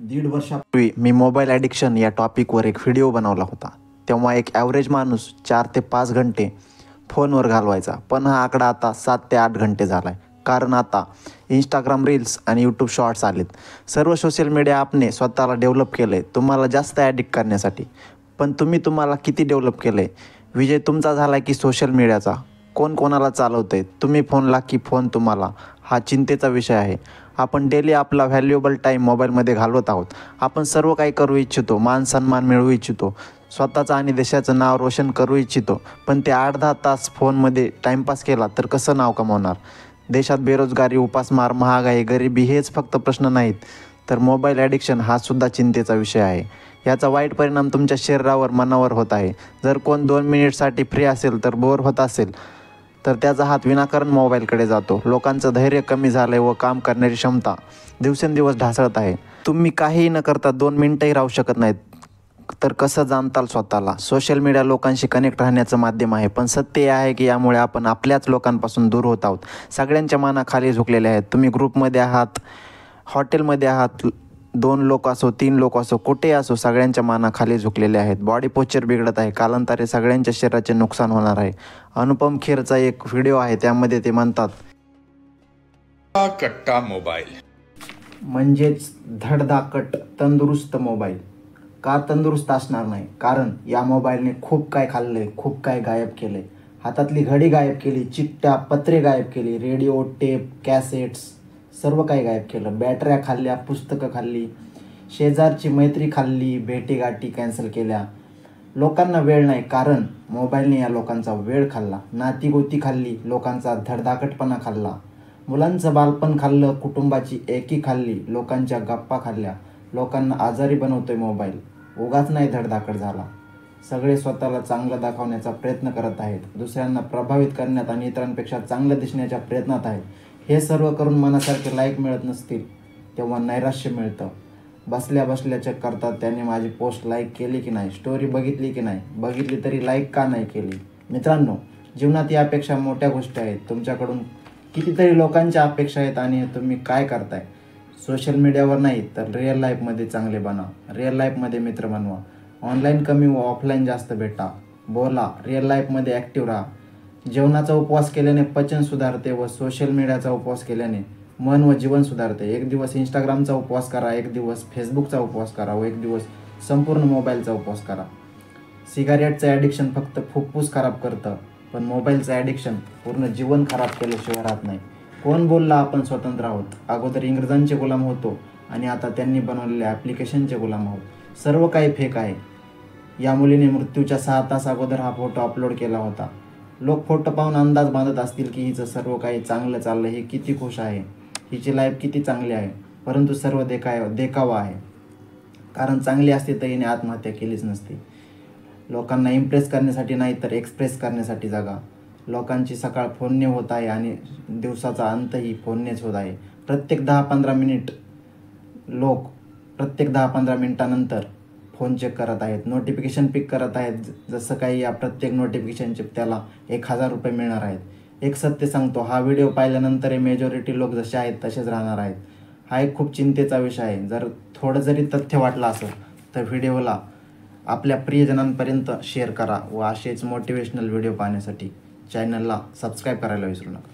1.5 वर्षापूर्वी मी mobile addiction या टॉपिकवर एक व्हिडिओ बनवला होता. तेव्हा एक ॲव्हरेज माणूस 4 ते 5 घंटे फोनवर घालवायचा, पण हा आकडा आता 7 ते 8 घंटे झाला आहे. कारण आता इंस्टाग्राम रील्स आणि यूट्यूब शॉर्ट्स आलेत. सर्व सोशल मीडिया ॲपने स्वतःला डेव्हलप केलं आहे तुम्हाला जास्त ॲडिक्ट करण्यासाठी. पण तुम्हाला किती डेव्हलप केलं आहे? विजय तुमचा झाला की सोशल मीडियाचा? कोण कोणाला चालवतं आहे? तुम्ही फोनला की फोन तुम्हाला? हा चिंतेचा विषय आहे. आपण डेली आपला व्हॅल्युएबल टाईम मोबाईलमध्ये घालवत आहोत. आपण सर्व काही करू इच्छितो, मान सन्मान मिळवू इच्छितो, स्वतःचं आणि देशाचं नाव रोशन करू इच्छितो. पण ते 8-10 तास फोनमध्ये टाईमपास केला तर कसं नाव कमावणार? देशात बेरोजगारी, उपासमार, महागाई, गरिबी हेच फक्त प्रश्न नाहीत, तर मोबाईल ॲडिक्शन हा सुद्धा चिंतेचा विषय आहे. याचा वाईट परिणाम तुमच्या शरीरावर, मनावर होत आहे. जर कोण 2 मिनिटसाठी फ्री असेल, तर बोर होत असेल, तर त्याचा हात विनाकारण मोबाईलकडे जातो. लोकांचं धैर्य कमी झालं आहे व काम करण्याची क्षमता दिवसेंदिवस ढासळत आहे. तुम्ही काहीही न करता 2 मिनिटंही राहू शकत नाहीत, तर कसं जाणताल स्वतःला? सोशल मीडिया लोकांशी कनेक्ट राहण्याचं माध्यम आहे, पण सत्य हे आहे की यामुळे आपण आपल्याच लोकांपासून दूर होत आहोत. सगळ्यांच्या माना खाली झुकलेल्या आहेत. तुम्ही ग्रुपमध्ये आहात, हॉटेलमध्ये आहात, 2 लोक असो, 3 लोक असो, कुठेही असो, सगळ्यांच्या माना खाली झुकलेल्या आहेत. बॉडी पोश्चर बिघडत आहे. कालांतरे सगळ्यांच्या शरीराचे नुकसान होणार आहे. अनुपम खेरचा एक व्हिडिओ आहे, त्यामध्ये ते म्हणतात, कट्टा मोबाईल म्हणजेच धडधाकट तंदुरुस्त मोबाईल. का तंदुरुस्त असणार नाही? कारण या मोबाईलने खूप काय खाल्लंय, खूप काय गायब केलंय. हातातली घडी गायब केली, चिठ्ठ्या, पत्रे गायब केली, रेडिओ, टेप, कॅसेट्स सर्व काही गायब केलं. बॅटऱ्या खाल्ल्या, पुस्तकं खाल्ली, शेजारची मैत्री खाल्ली, भेटीगाठी कॅन्सल केल्या. लोकांना वेळ नाही कारण मोबाईलने या लोकांचा वेळ खाल्ला. नातीगोती खाल्ली, लोकांचा धडधाकटपणा खाल्ला. मुलांचं बालपण खाल्लं, कुटुंबाची एकी खाल्ली, लोकांच्या गप्पा खाल्ल्या. लोकांना आजारी बनवतोय मोबाईल. उगाच नाही धडधाकट झाला. सगळे स्वतःला चांगलं दाखवण्याचा प्रयत्न करत आहेत, दुसऱ्यांना प्रभावित करण्यात आणि इतरांपेक्षा चांगलं दिसण्याच्या प्रयत्नात आहेत. हे सर्व करून मनासारखे लाईक मिळत नसतील तेव्हा नैराश्य मिळतं. बसल्या बसल्या चेक करतात, त्याने माझी पोस्ट लाईक केली की नाही, स्टोरी बघितली की नाही, बघितली तरी लाईक का नाही केली. मित्रांनो, जीवनात यापेक्षा मोठ्या गोष्टी आहेत. तुमच्याकडून कितीतरी लोकांच्या अपेक्षा आहेत आणि तुम्ही काय करताय? सोशल मीडियावर नाही तर रिअल लाईफमध्ये चांगले बना, रिअल लाईफमध्ये मित्र बनवा. ऑनलाईन कमी व ऑफलाईन जास्त भेटा, बोला, रिअल लाईफमध्ये ॲक्टिव्ह राहा. जेवणाचा उपवास केल्याने पचन सुधारते व सोशल मीडियाचा उपवास केल्याने मन व जीवन सुधारते. एक दिवस इंस्टाग्रामचा उपवास करा, एक दिवस फेसबुकचा उपवास करा व एक दिवस संपूर्ण मोबाईलचा उपवास करा. सिगारेटचं ॲडिक्शन फक्त फुफ्फुस खराब करतं, पण मोबाईलचं ॲडिक्शन पूर्ण जीवन खराब केल्याशिवाय राहत नाही. कोण बोलला आपण स्वतंत्र आहोत? अगोदर इंग्रजांचे गुलाम होतो आणि आता त्यांनी बनवलेल्या ॲप्लिकेशनचे गुलाम आहोत. सर्व काही फेक आहे. या मुलीने मृत्यूच्या 6 तास अगोदर हा फोटो अपलोड केला होता. लोक फोटो पाहून अंदाज बांधत असतील की हिचं सर्व काही चांगलं चाललं, ही किती खुश आहे, हिची लाईफ किती चांगली आहे. परंतु सर्व देखावा आहे. कारण चांगली असते तर हिने आत्महत्या केलीच नसती. लोकांना इम्प्रेस करण्यासाठी नाही तर एक्सप्रेस करण्यासाठी जगा. लोकांची सकाळ फोनने होत आहे आणि दिवसाचा अंतही फोननेच होत आहे. प्रत्येक 10-15 मिनिटानंतर फोन चेक करत आहेत, नोटिफिकेशन पिक करत आहेत. जसं काही या प्रत्येक नोटिफिकेशनचे त्याला 1000 रुपये मिळणार आहेत. एक सत्य सांगतो, हा व्हिडिओ पाहिल्यानंतर हे मेजॉरिटी लोक जसे आहेत तसेच राहणार आहेत. हा एक खूप चिंतेचा विषय आहे. जर थोडं जरी तथ्य वाटलं असेल तर व्हिडिओला आपल्या प्रियजनांपर्यंत शेअर करा व असेच मोटिवेशनल व्हिडिओ पाहण्यासाठी चॅनलला सबस्क्राईब करायला विसरू नका.